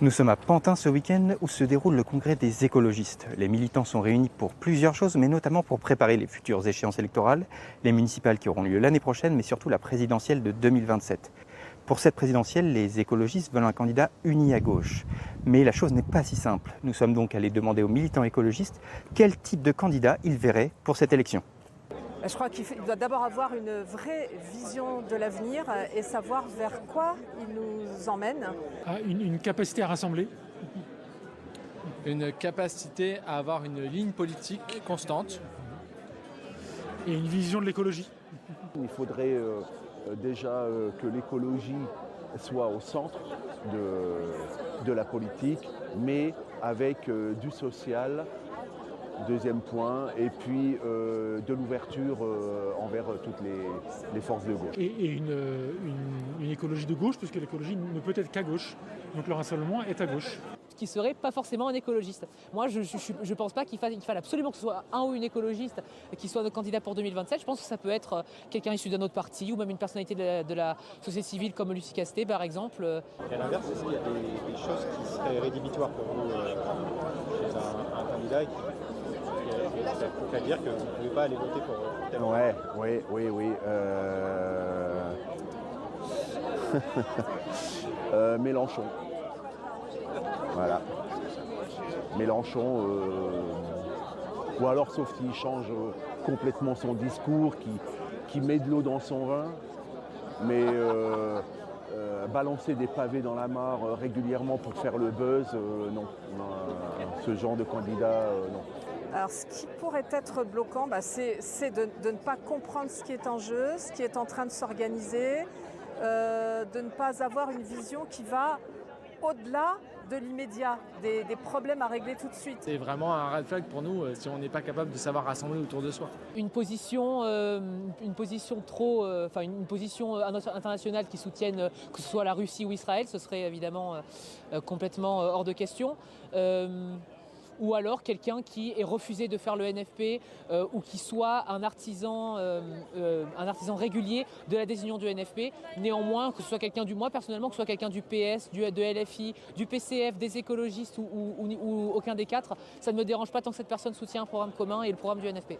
Nous sommes à Pantin ce week-end où se déroule le congrès des écologistes. Les militants sont réunis pour plusieurs choses, mais notamment pour préparer les futures échéances électorales, les municipales qui auront lieu l'année prochaine, mais surtout la présidentielle de 2027. Pour cette présidentielle, les écologistes veulent un candidat uni à gauche. Mais la chose n'est pas si simple. Nous sommes donc allés demander aux militants écologistes quel type de candidat ils verraient pour cette élection. Je crois qu'il doit d'abord avoir une vraie vision de l'avenir et savoir vers quoi il nous emmène. Une capacité à rassembler. Une capacité à avoir une ligne politique constante. Et une vision de l'écologie. Il faudrait déjà que l'écologie soit au centre de la politique, mais avec du social. Deuxième point, et puis de l'ouverture envers toutes les forces de gauche. Et une écologie de gauche, puisque l'écologie ne peut être qu'à gauche. Donc le rassemblement est à gauche. Qui serait pas forcément un écologiste. Moi, je pense pas qu'il faille absolument que ce soit un ou une écologiste qui soit notre candidat pour 2027. Je pense que ça peut être quelqu'un issu d'un autre parti ou même une personnalité de la société civile comme Lucie Castet, par exemple. Et à l'inverse, est-ce qu'il y a des choses qui seraient rédhibitoires pour vous chez un candidat qui faut dire que vous ne pouvez pas aller voter pour tel Oui. Mélenchon. Voilà. Mélenchon, ou alors sauf s'il change complètement son discours, qui met de l'eau dans son vin, mais balancer des pavés dans la mare régulièrement pour faire le buzz, non. Ce genre de candidat, non. Alors, ce qui pourrait être bloquant, c'est de ne pas comprendre ce qui est en jeu, ce qui est en train de s'organiser, de ne pas avoir une vision qui va au-delà de l'immédiat, des problèmes à régler tout de suite. C'est vraiment un red flag pour nous si on n'est pas capable de savoir rassembler autour de soi. Une position internationale qui soutienne que ce soit la Russie ou Israël, ce serait évidemment complètement hors de question. Ou alors quelqu'un qui ait refusé de faire le NFP ou qui soit un artisan régulier de la décision du NFP. Néanmoins, que ce soit quelqu'un moi personnellement, que ce soit quelqu'un du PS, de LFI, du PCF, des écologistes ou aucun des quatre, ça ne me dérange pas tant que cette personne soutient un programme commun et le programme du NFP.